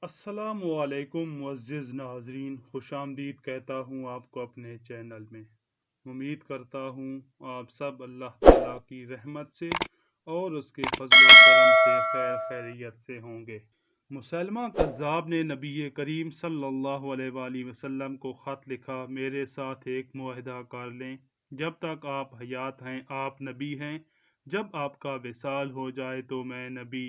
السلام علیکم معزز ناظرین، خوش آمدید کہتا ہوں آپ کو اپنے چینل میں۔ امید کرتا ہوں آپ سب اللہ تعالیٰ کی رحمت سے اور اس کے فضل و کرم سے خیر خیریت سے ہوں گے۔ مسلمہ کذاب نے نبی کریم صلی اللہ علیہ وآلہ وسلم کو خط لکھا، میرے ساتھ ایک معاہدہ کر لیں، جب تک آپ حیات ہیں آپ نبی ہیں، جب آپ کا وصال ہو جائے تو میں نبی،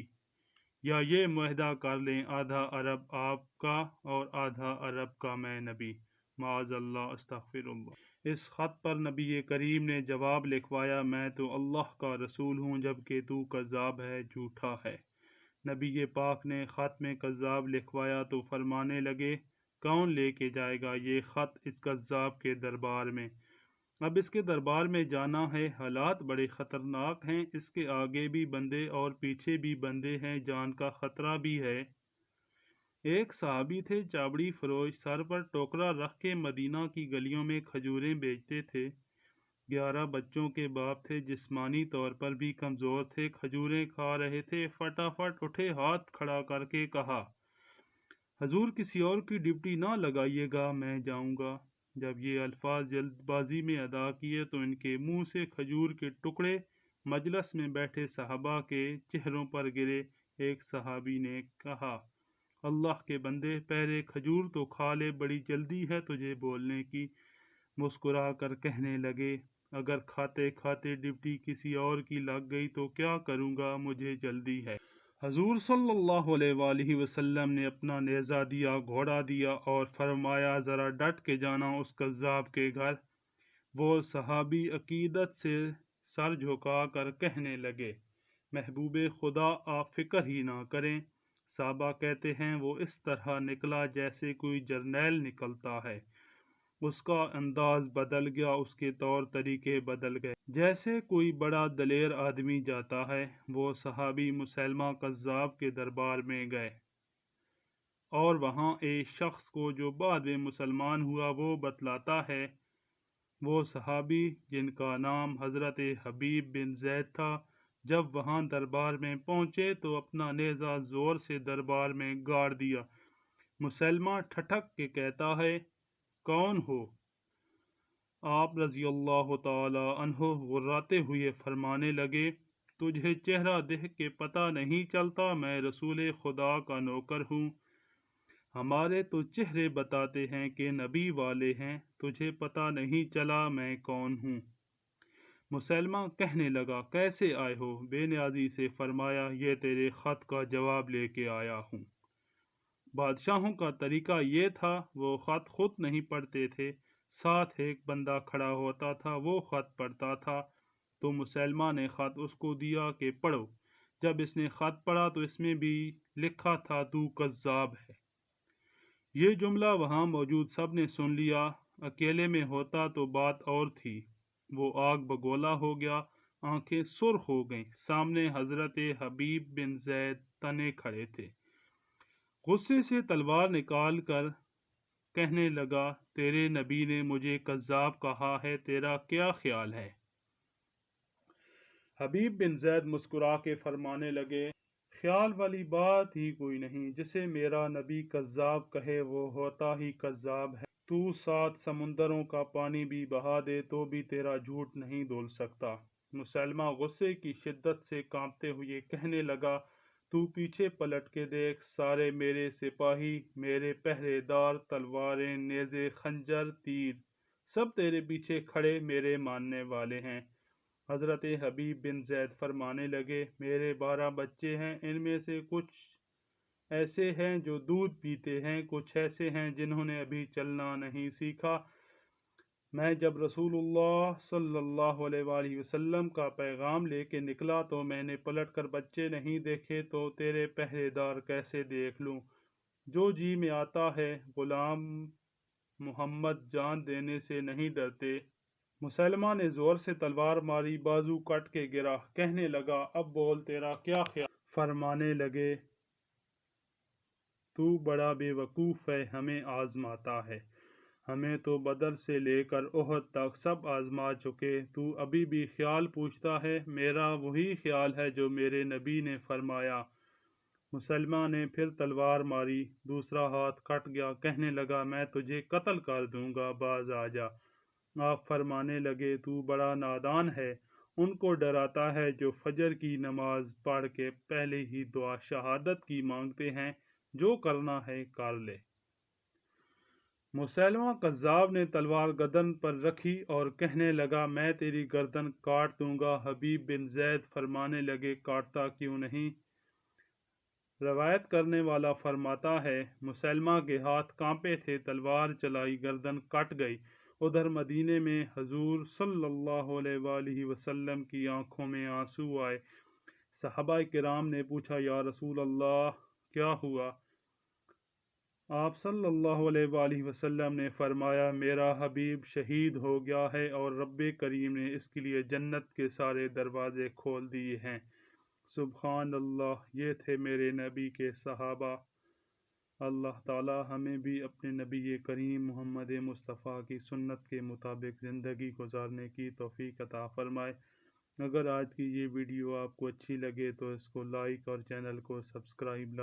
یا یہ معاہدہ کر لیں آدھا عرب آپ کا اور آدھا عرب کا میں نبی، معاذ اللہ، استغفر اللہ۔ اس خط پر نبی کریم نے جواب لکھوایا، میں تو اللہ کا رسول ہوں جبکہ تو کذاب ہے، جھوٹا ہے۔ نبی پاک نے خط میں کذاب لکھوایا تو فرمانے لگے، کون لے کے جائے گا یہ خط اس کذاب کے دربار میں؟ اب اس کے دربار میں جانا ہے، حالات بڑے خطرناک ہیں، اس کے آگے بھی بندے اور پیچھے بھی بندے ہیں، جان کا خطرہ بھی ہے۔ ایک صحابی تھے چابڑی فروش، سر پر ٹوکرا رکھ کے مدینہ کی گلیوں میں کھجوریں بیچتے تھے۔ 11 بچوں کے باپ تھے، جسمانی طور پر بھی کمزور تھے، کھجوریں کھا رہے تھے، فٹافٹ اٹھے، ہاتھ کھڑا کر کے کہا، حضور کسی اور کی ڈپٹی نہ لگائیے گا، میں جاؤں گا۔ جب یہ الفاظ جلد بازی میں ادا کیے تو ان کے منہ سے کھجور کے ٹکڑے مجلس میں بیٹھے صحابہ کے چہروں پر گرے۔ ایک صحابی نے کہا، اللہ کے بندے، پہلے کھجور تو کھا لے، بڑی جلدی ہے تجھے بولنے کی۔ مسکرا کر کہنے لگے، اگر کھاتے کھاتے ڈپٹی کسی اور کی لگ گئی تو کیا کروں گا، مجھے جلدی ہے۔ حضور صلی اللہ علیہ وآلہ وسلم نے اپنا نیزہ دیا، گھوڑا دیا اور فرمایا، ذرا ڈٹ کے جانا اس کذاب کے گھر۔ وہ صحابی عقیدت سے سر جھکا کر کہنے لگے، محبوب خدا آپ فکر ہی نہ کریں۔ صحابہ کہتے ہیں، وہ اس طرح نکلا جیسے کوئی جرنیل نکلتا ہے۔ اس کا انداز بدل گیا، اس کے طور طریقے بدل گئے، جیسے کوئی بڑا دلیر آدمی جاتا ہے۔ وہ صحابی مسلمہ کذاب کے دربار میں گئے اور وہاں ایک شخص کو جو بعد میں مسلمان ہوا وہ بتلاتا ہے، وہ صحابی جن کا نام حضرت حبیب بن زید تھا، جب وہاں دربار میں پہنچے تو اپنا نیزہ زور سے دربار میں گاڑ دیا۔ مسلمہ ٹھٹک کے کہتا ہے، کون ہو؟ آپ رضی اللہ تعالی عنہ غراتے ہوئے فرمانے لگے، تجھے چہرہ دیکھ کے پتہ نہیں چلتا میں رسول خدا کا نوکر ہوں؟ ہمارے تو چہرے بتاتے ہیں کہ نبی والے ہیں، تجھے پتہ نہیں چلا میں کون ہوں؟ مسلمہ کہنے لگا، کیسے آئے ہو؟ بے نیازی سے فرمایا، یہ تیرے خط کا جواب لے کے آیا ہوں۔ بادشاہوں کا طریقہ یہ تھا، وہ خط خود نہیں پڑھتے تھے، ساتھ ایک بندہ کھڑا ہوتا تھا، وہ خط پڑھتا تھا۔ تو مسلمہ نے خط اس کو دیا کہ پڑھو۔ جب اس نے خط پڑھا تو اس میں بھی لکھا تھا، تو کذاب ہے۔ یہ جملہ وہاں موجود سب نے سن لیا۔ اکیلے میں ہوتا تو بات اور تھی، وہ آگ بگولا ہو گیا، آنکھیں سرخ ہو گئیں۔ سامنے حضرت حبیب بن زید تنے کھڑے تھے۔ غصے سے تلوار نکال کر کہنے لگا، تیرے نبی نے مجھے کذاب کہا ہے، تیرا کیا خیال ہے؟ حبیب بن زید مسکرا کے فرمانے لگے، خیال والی بات ہی کوئی نہیں، جسے میرا نبی کذاب کہے وہ ہوتا ہی کذاب ہے۔ تو 7 سمندروں کا پانی بھی بہا دے تو بھی تیرا جھوٹ نہیں دھل سکتا۔ مسلمہ غصے کی شدت سے کانپتے ہوئے کہنے لگا، تو پیچھے پلٹ کے دیکھ، سارے میرے سپاہی، میرے پہرے دار، تلواریں، نیزے، خنجر، تیر، سب تیرے پیچھے کھڑے میرے ماننے والے ہیں۔ حضرت حبیب بن زید فرمانے لگے، میرے 12 بچے ہیں، ان میں سے کچھ ایسے ہیں جو دودھ پیتے ہیں، کچھ ایسے ہیں جنہوں نے ابھی چلنا نہیں سیکھا۔ میں جب رسول اللہ صلی اللہ علیہ وآلہ وسلم کا پیغام لے کے نکلا تو میں نے پلٹ کر بچے نہیں دیکھے، تو تیرے پہرے دار کیسے دیکھ لوں؟ جو جی میں آتا ہے، غلام محمد جان دینے سے نہیں ڈرتے۔ مسلمہ نے زور سے تلوار ماری، بازو کٹ کے گرا، کہنے لگا، اب بول تیرا کیا خیال؟ فرمانے لگے، تو بڑا بے وقوف ہے، ہمیں آزماتا ہے، ہمیں تو بدر سے لے کر احد تک سب آزما چکے، تو ابھی بھی خیال پوچھتا ہے؟ میرا وہی خیال ہے جو میرے نبی نے فرمایا، مسلمہ نے پھر تلوار ماری، دوسرا ہاتھ کٹ گیا، کہنے لگا میں تجھے قتل کر دوں گا، باز آ جا۔ آپ فرمانے لگے تو بڑا نادان ہے، ان کو ڈراتا ہے جو فجر کی نماز پڑھ کے پہلے ہی دعا شہادت کی مانگتے ہیں، جو کرنا ہے کر لے۔ مسیلمہ کذاب نے تلوار گردن پر رکھی اور کہنے لگا میں تیری گردن کاٹ دوں گا۔ حبیب بن زید فرمانے لگے کاٹتا کیوں نہیں؟ روایت کرنے والا فرماتا ہے مسیلمہ کے ہاتھ کانپے تھے، تلوار چلائی، گردن کٹ گئی۔ ادھر مدینے میں حضور صلی اللہ علیہ وآلہ وسلم کی آنکھوں میں آنسو آئے۔ صحابہ کرام نے پوچھا یا رسول اللہ کیا ہوا؟ آپ صلی اللہ علیہ وآلہ وسلم نے فرمایا میرا حبیب شہید ہو گیا ہے اور رب کریم نے اس کے لیے جنت کے سارے دروازے کھول دیے ہیں۔ سبحان اللہ، یہ تھے میرے نبی کے صحابہ۔ اللہ تعالی ہمیں بھی اپنے نبی کریم محمد مصطفیٰ کی سنت کے مطابق زندگی گزارنے کی توفیق عطا فرمائے۔ اگر آج کی یہ ویڈیو آپ کو اچھی لگے تو اس کو لائک اور چینل کو سبسکرائب